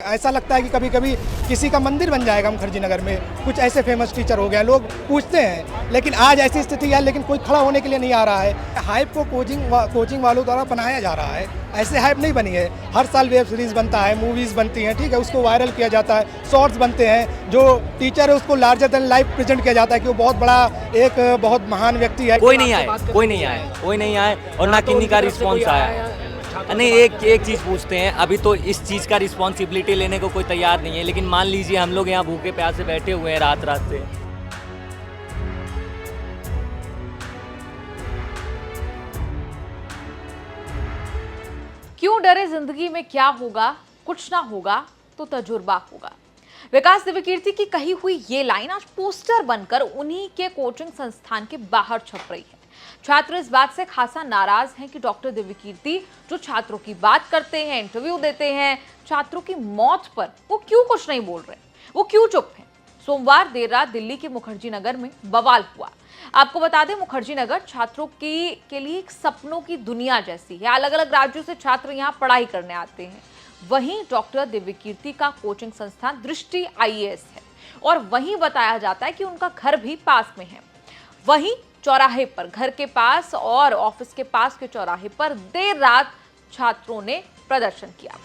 ऐसा लगता है कि कभी कभी किसी का मंदिर बन जाएगा मुखर्जी नगर में, कुछ ऐसे फेमस टीचर हो गए, लोग पूछते हैं। लेकिन आज ऐसी स्थिति है, लेकिन कोई खड़ा होने के लिए नहीं आ रहा है। हाइप को कोचिंग वालों द्वारा बनाया जा रहा है, ऐसे हाइप नहीं बनी है। हर साल वेब सीरीज बनता है, मूवीज बनती हैं, ठीक है, उसको वायरल किया जाता है, शॉर्ट्स बनते हैं, जो टीचर है उसको लार्जर देन लाइफ प्रेजेंट किया जाता है कि वो बहुत बड़ा एक बहुत महान व्यक्ति है। कोई नहीं आए और ना किन्हीं का रिस्पॉन्स आया। नहीं, एक चीज़ पूछते हैं, अभी तो इस चीज़ का रिस्पॉन्सिबिलिटी लेने को कोई तैयार नहीं है, लेकिन मान लीजिए हम लोग यहाँ भूखे प्यासे बैठे हुए हैं रात से। क्यों डरे, जिंदगी में क्या होगा, कुछ ना होगा तो तजुर्बा होगा। विकास दिव्यकीर्ति की कही हुई ये लाइन आज पोस्टर बनकर उन्हीं के कोचिंग संस्थान के बाहर छप रही है। छात्र इस बात से खासा नाराज हैं कि डॉक्टर दिव्यकीर्ति जो छात्रों की बात करते हैं, इंटरव्यू देते हैं, छात्रों की मौत पर वो क्यों कुछ नहीं बोल रहे, वो क्यों चुप हैं। सोमवार देर रात दिल्ली के मुखर्जी नगर में बवाल हुआ। आपको बता दें, मुखर्जी नगर छात्रों के लिए एक सपनों की दुनिया जैसी है। अलग अलग राज्यों से छात्र यहाँ पढ़ाई करने आते हैं। वहीं डॉक्टर दिव्यकीर्ति का कोचिंग संस्थान दृष्टि आईएएस है और वहीं बताया जाता है कि उनका घर भी पास में है। वहीं चौराहे पर, घर के पास और ऑफिस के पास के चौराहे पर देर रात छात्रों ने प्रदर्शन किया।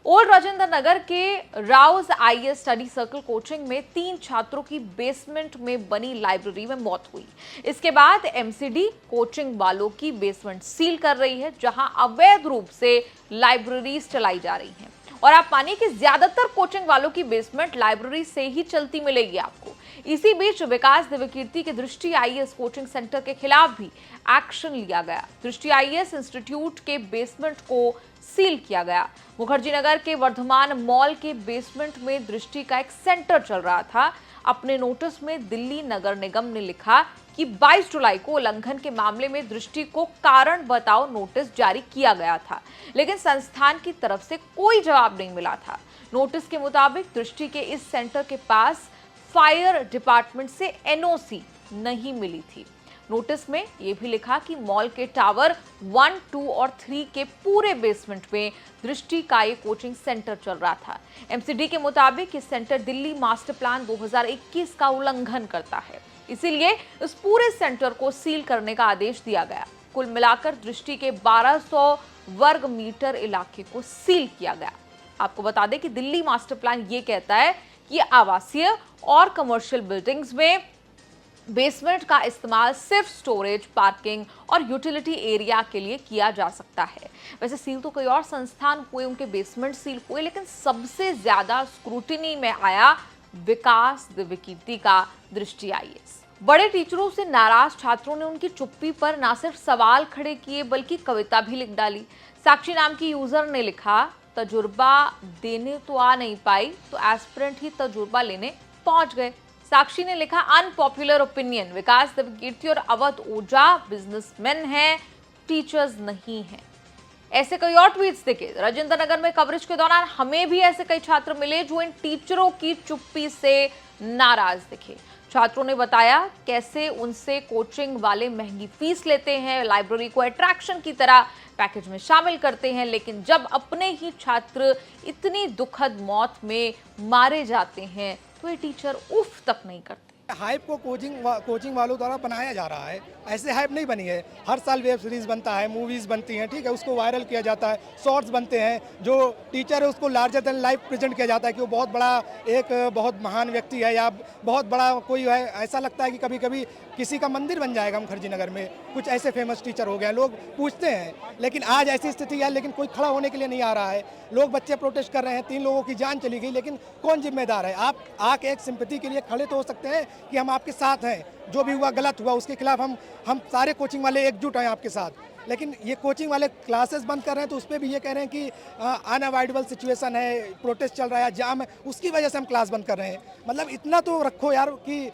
ओल्ड राजेंद्र नगर के Rouse IAS study circle coaching में 3 छात्रों की बेसमेंट में बनी लाइब्रेरी में मौत हुई। इसके बाद एमसीडी कोचिंग वालों की बेसमेंट सील कर रही है, जहां अवैध रूप से लाइब्रेरीज चलाई जा रही हैं। और आप मानिए कि ज्यादातर कोचिंग वालों की बेसमेंट लाइब्रेरी से ही चलती मिलेगी आपको। इसी बीच विकास दिव्यकीर्ति के दृष्टि आईएएस कोचिंग सेंटर के खिलाफ भी एक्शन लिया गया। दृष्टि आईएएस इंस्टीट्यूट के बेसमेंट को सील किया गया। मुखर्जी नगर के वर्धमान मॉल के बेसमेंट में दृष्टि का एक सेंटर चल रहा था। अपने नोटिस में दिल्ली नगर निगम ने लिखा कि 22 जुलाई को उल्लंघन के मामले में दृष्टि को कारण बताओ नोटिस जारी किया गया था, लेकिन संस्थान की तरफ से कोई जवाब नहीं मिला था। नोटिस के मुताबिक दृष्टि के इस सेंटर के पास फायर डिपार्टमेंट से एनओसी नहीं मिली थी। नोटिस में यह भी लिखा कि मॉल के टावर 1, 2 और 3 के पूरे बेसमेंट में दृष्टि का ये कोचिंग सेंटर चल रहा था। एमसीडी के मुताबिक इस सेंटर दिल्ली मास्टर प्लान 2021 का उल्लंघन करता है, इसीलिए इस पूरे सेंटर को सील करने का आदेश दिया गया। कुल मिलाकर दृष्टि के 1200 वर्ग मीटर इलाके को सील किया गया। आपको बता दें कि दिल्ली मास्टर प्लान ये कहता है कि आवासीय और कमर्शियल बिल्डिंग्स में बेसमेंट का इस्तेमाल सिर्फ स्टोरेज, पार्किंग और यूटिलिटी एरिया के लिए किया जा सकता है। वैसे सील तो कई और संस्थान हुए, उनके बेसमेंट सील हुए, लेकिन सबसे ज्यादा स्क्रूटिनी में आया विकास दिव्यकीर्ति का दृष्टि आईएएस। बड़े टीचरों से नाराज छात्रों ने उनकी चुप्पी पर ना सिर्फ सवाल खड़े किए बल्कि कविता भी लिख डाली। साक्षी नाम की यूजर ने लिखा, तजुर्बा देने तो आ नहीं पाई तो एस्पिरेंट ही तजुर्बा लेने पहुंच गए। साक्षी ने लिखा, अनपॉपुलर ओपिनियन, विकास दिव्यकीर्ति और अवध ओझा बिजनेसमैन हैं, टीचर्स नहीं हैं। ऐसे कई और ट्वीट्स दिखे। राजेंद्र नगर में कवरेज के दौरान हमें भी ऐसे कई छात्र मिले जो इन टीचरों की चुप्पी से नाराज दिखे। छात्रों ने बताया कैसे उनसे कोचिंग वाले महंगी फीस लेते हैं, लाइब्रेरी को अट्रैक्शन की तरह पैकेज में शामिल करते हैं, लेकिन जब अपने ही छात्र इतनी दुखद मौत में मारे जाते हैं तो ये टीचर उफ तक नहीं करते। हाइप को कोचिंग वालों द्वारा बनाया जा रहा है, ऐसे हाइप नहीं बनी है। हर साल वेब सीरीज बनता है, मूवीज बनती हैं, ठीक है, उसको वायरल किया जाता है, शॉर्ट्स बनते हैं, जो टीचर है उसको लार्जर देन लाइफ प्रेजेंट किया जाता है कि वो बहुत बड़ा एक बहुत महान व्यक्ति है या बहुत बड़ा कोई है। ऐसा लगता है कि कभी कभी किसी का मंदिर बन जाएगा मुखर्जी नगर में, कुछ ऐसे फेमस टीचर हो गए, लोग पूछते हैं। लेकिन आज ऐसी स्थिति है, लेकिन कोई खड़ा होने के लिए नहीं आ रहा है। लोग, बच्चे प्रोटेस्ट कर रहे हैं, 3 लोगों की जान चली गई, लेकिन कौन जिम्मेदार है? आप आके एक सिंपैथी के लिए खड़े तो हो सकते हैं कि हम आपके साथ हैं, जो भी हुआ गलत हुआ उसके खिलाफ हम सारे कोचिंग वाले एकजुट हैं आपके साथ। लेकिन ये कोचिंग वाले क्लासेस बंद कर रहे हैं तो उस पर भी ये कह रहे हैं कि अनअवॉइडेबल सिचुएशन है, प्रोटेस्ट चल रहा है, जाम है, उसकी वजह से हम क्लास बंद कर रहे हैं। मतलब इतना तो रखो यार कि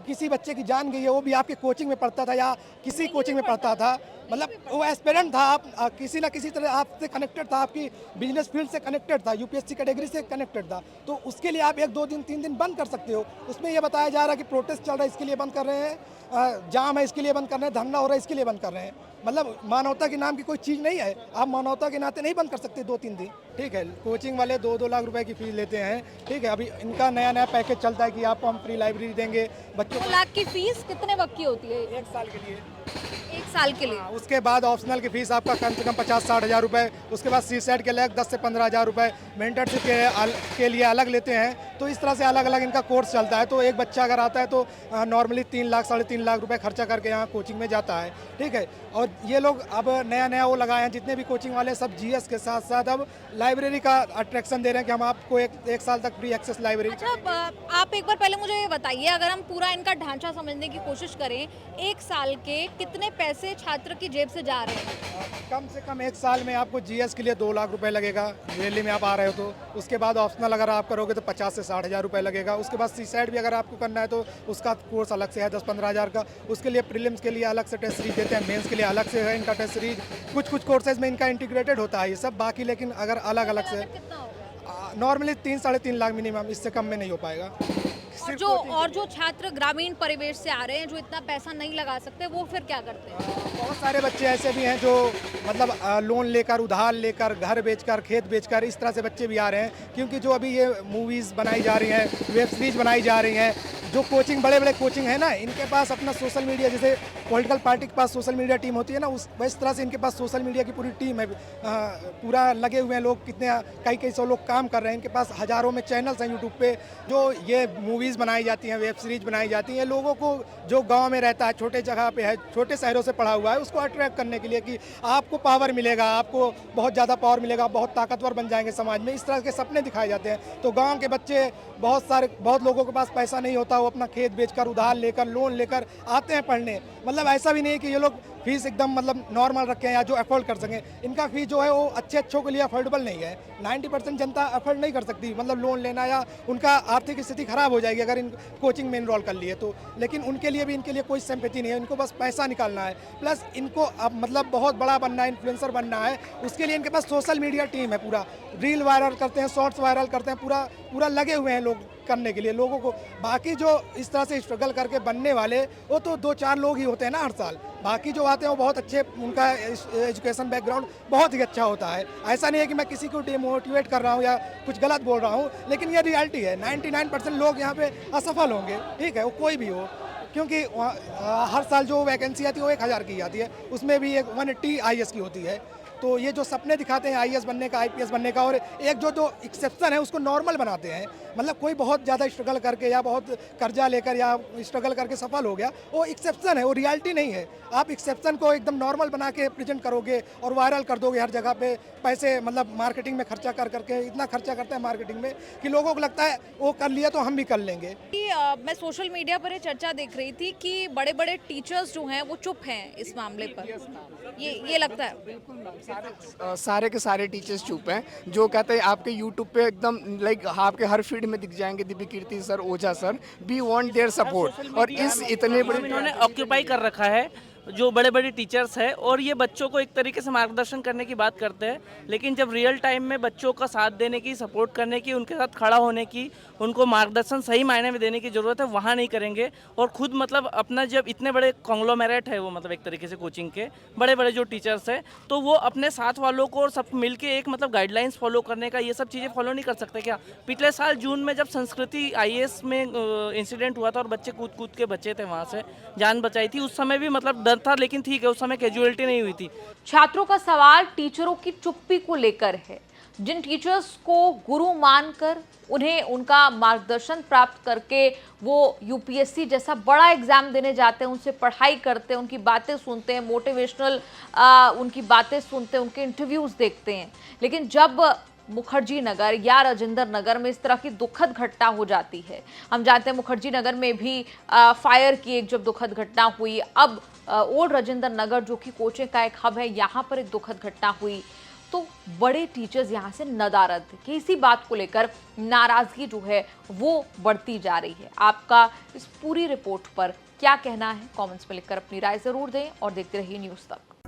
किसी बच्चे की जान गई है, वो भी आपके कोचिंग में पढ़ता था या किसी कोचिंग में पढ़ता था, मतलब वो एस्पिरेंट था, आप किसी ना किसी तरह आपसे कनेक्टेड था, आपकी बिजनेस फील्ड से कनेक्टेड था, यूपीएससी कैटेगरी से कनेक्टेड था, तो उसके लिए आप 1-2 दिन 3 दिन बंद कर सकते हो। उसमें यह बताया जा रहा है कि प्रोटेस्ट चल रहा है इसके लिए बंद कर रहे हैं, जाम है इसके लिए बंद कर रहे हैं, धरना हो रहा है इसके लिए बंद कर रहे हैं। मतलब मानवता के नाम की कोई चीज़ नहीं है, आप मानवता के नाते नहीं बंद कर सकते 2-3 दिन। ठीक है, कोचिंग वाले 2-2 लाख रुपए की फीस लेते हैं। ठीक है, अभी इनका नया पैकेज चलता है कि आपको हम फ्री लाइब्रेरी देंगे बच्चों 2 लाख की फीस कितने वक्त की होती है? 1 साल के लिए। 1 साल के लिए। उसके बाद ऑप्शनल की फीस आपका कम से कम 50-60 हज़ार रुपये, उसके बाद CSET के अलग 10 से 15 हज़ार रुपये, मेंटरशिप के लिए अलग लेते हैं। तो इस तरह से अलग अलग इनका कोर्स चलता है। तो एक बच्चा अगर आता है तो नॉर्मली 3 लाख 3.5 लाख रुपए खर्चा करके यहाँ कोचिंग में जाता है। ठीक है, और ये लोग अब नया वो लगाए हैं, जितने भी कोचिंग वाले सब GS के साथ साथ अब लाइब्रेरी का अट्रैक्शन दे रहे हैं कि हम आपको एक साल तक फ्री एक्सेस लाइब्रेरी। अच्छा, आप एक बार पहले मुझे ये बताइए, अगर हम पूरा इनका ढांचा समझने की कोशिश करें, 1 साल के कितने पैसे छात्र की जेब से जा रहे हैं? कम से कम 1 साल में आपको GS के लिए 2 लाख रुपए लगेगा, दिल्ली में आप आ रहे हो तो। उसके बाद ऑप्शनल अगर आप करोगे तो 50 से 60 हज़ार रुपये लगेगा। उसके बाद CSET भी अगर आपको करना है तो उसका कोर्स अलग से है 10-15 हज़ार का। उसके लिए प्रीलिम्स के लिए अलग से टेस्ट सीरीज देते हैं, मेंस के लिए अलग से है इनका टेस्ट सीरीज। कुछ कोर्सेज में इनका इंटीग्रेटेड होता है ये सब, बाकी लेकिन अगर अलग अलग से कितना होगा? नॉर्मली 3-3.5 लाख मिनिमम, इससे कम में नहीं हो पाएगा। और जो छात्र ग्रामीण परिवेश से आ रहे हैं, जो इतना पैसा नहीं लगा सकते, वो फिर क्या करते हैं? बहुत सारे बच्चे ऐसे भी हैं जो मतलब लोन लेकर, उधार लेकर, घर बेचकर, खेत बेचकर, इस तरह से बच्चे भी आ रहे हैं। क्योंकि जो अभी ये मूवीज़ बनाई जा रही हैं, वेब सीरीज बनाई जा रही हैं, जो कोचिंग बड़े कोचिंग है ना, इनके पास अपना सोशल मीडिया, जैसे पॉलिटिकल पार्टी के पास सोशल मीडिया टीम होती है ना, इस तरह से इनके पास सोशल मीडिया की पूरी टीम है। पूरा लगे हुए हैं लोग, कितने कई सौ लोग काम कर रहे हैं। इनके पास हज़ारों में चैनल्स हैं यूट्यूब पे, जो ये मूवीज़ बनाई जाती हैं, वेब सीरीज बनाई जाती हैं। लोगों को जो गांव में रहता है, छोटे जगह पे है, छोटे शहरों से पढ़ा हुआ है, उसको अट्रैक्ट करने के लिए कि आपको पावर मिलेगा, आपको बहुत ज़्यादा पावर मिलेगा, बहुत ताकतवर बन जाएंगे समाज में, इस तरह के सपने दिखाए जाते हैं। तो गाँव के बच्चे बहुत लोगों के पास पैसा नहीं होता, वो अपना खेत बेचकर, उधार लेकर, लोन लेकर आते हैं पढ़ने। मतलब ऐसा भी नहीं है कि ये लोग फीस एकदम मतलब नॉर्मल रखें या जो अफोर्ड कर सकें। इनका फीस जो है वो अच्छों के लिए अफोर्डेबल नहीं है। 90% जनता अफोर्ड नहीं कर सकती, मतलब लोन लेना, या उनका आर्थिक स्थिति खराब हो जाएगी अगर इन कोचिंग में इनरोल कर लिए तो। लेकिन उनके लिए भी इनके लिए कोई सिंपैथी नहीं है, इनको बस पैसा निकालना है। प्लस इनको अब मतलब बहुत बड़ा बनना है, इन्फ्लुएंसर बनना है, उसके लिए इनके पास सोशल मीडिया टीम है। पूरा रील वायरल करते हैं, शॉर्ट्स वायरल करते हैं, पूरा लगे हुए हैं लोग करने के लिए लोगों को। बाकी जो इस तरह से स्ट्रगल करके बनने वाले, वो तो 2-4 लोग ही होते हैं ना हर साल। बाकी जो आते हैं वो बहुत अच्छे, उनका एजुकेशन बैकग्राउंड बहुत ही अच्छा होता है। ऐसा नहीं है कि मैं किसी को डिमोटिवेट कर रहा हूँ या कुछ गलत बोल रहा हूँ, लेकिन ये रियलिटी है। 99% लोग यहाँ पे असफल होंगे, ठीक है, वो कोई भी हो, क्योंकि हर साल जो वैकेंसी आती है वो 1000 की आती है, उसमें भी एक 180 IAS की होती है। तो ये जो सपने दिखाते हैं IAS बनने का, IPS बनने का, और एक जो एक्सेप्शन है उसको नॉर्मल बनाते हैं। मतलब कोई बहुत ज़्यादा स्ट्रगल करके या बहुत कर्जा लेकर या स्ट्रगल करके सफल हो गया, वो एक्सेप्शन है, वो रियलिटी नहीं है। आप एक्सेप्शन को एकदम नॉर्मल बना के प्रेजेंट करोगे और वायरल कर दोगे हर जगह पे, पैसे मतलब मार्केटिंग में खर्चा करके इतना खर्चा करते हैं मार्केटिंग में कि लोगों को लगता है वो कर लिया तो हम भी कर लेंगे। मैं सोशल मीडिया पर ये चर्चा देख रही थी कि बड़े टीचर्स जो हैं वो चुप हैं इस मामले पर, ये लगता है? सारे के सारे टीचर्स चुप हैं, जो कहते हैं आपके यूट्यूब पे एकदम लाइक आपके हर फीड में दिख जाएंगे Divya Kirti sir, Ojha sir, we want their support. और इस इतने बड़े इन्होंने ऑक्यूपाई कर रखा है जो बड़े टीचर्स हैं, और ये बच्चों को एक तरीके से मार्गदर्शन करने की बात करते हैं, लेकिन जब रियल टाइम में बच्चों का साथ देने की, सपोर्ट करने की, उनके साथ खड़ा होने की, उनको मार्गदर्शन सही मायने में देने की ज़रूरत है, वहाँ नहीं करेंगे। और खुद मतलब अपना जब इतने बड़े कॉन्ग्लोमेरेट है वो, मतलब एक तरीके से कोचिंग के बड़े जो टीचर्स हैं, तो वो अपने साथ वालों को और सब मिल के एक मतलब गाइडलाइंस फॉलो करने का, ये सब चीज़ें फॉलो नहीं कर सकते क्या? पिछले साल जून में जब संस्कृति IAS में इंसिडेंट हुआ था और बच्चे कूद के बचे थे, वहाँ से जान बचाई थी, उस समय भी मतलब डर था, लेकिन ठीक है उस समय कैजुअलिटी नहीं हुई थी। छात्रों का सवाल टीचरों की चुप्पी को लेकर है। जिन टीचर्स को गुरु मानकर उन्हें उनका मार्गदर्शन प्राप्त करके वो UPSC जैसा बड़ा एग्जाम देने जाते हैं, उनसे पढ़ाई करते हैं, उनकी बातें सुनते हैं, मोटिवेशनल उनकी बातें सुनते हैं, उनके इंटरव्यूज देखते हैं, लेकिन जब मुखर्जी नगर या राजेंद्र नगर में इस तरह की दुखद घटना हो जाती है। हम जानते हैं मुखर्जी नगर में भी फायर की एक जब दुखद घटना हुई, अब ओल्ड राजेंद्र नगर जो कि कोचिंग का एक हब है, यहाँ पर एक दुखद घटना हुई, तो बड़े टीचर्स यहाँ से नदारद कि इसी बात को लेकर नाराजगी जो है वो बढ़ती जा रही है। आपका इस पूरी रिपोर्ट पर क्या कहना है, कमेंट्स में लिखकर अपनी राय जरूर दें और देखते रहिए न्यूज़ तक।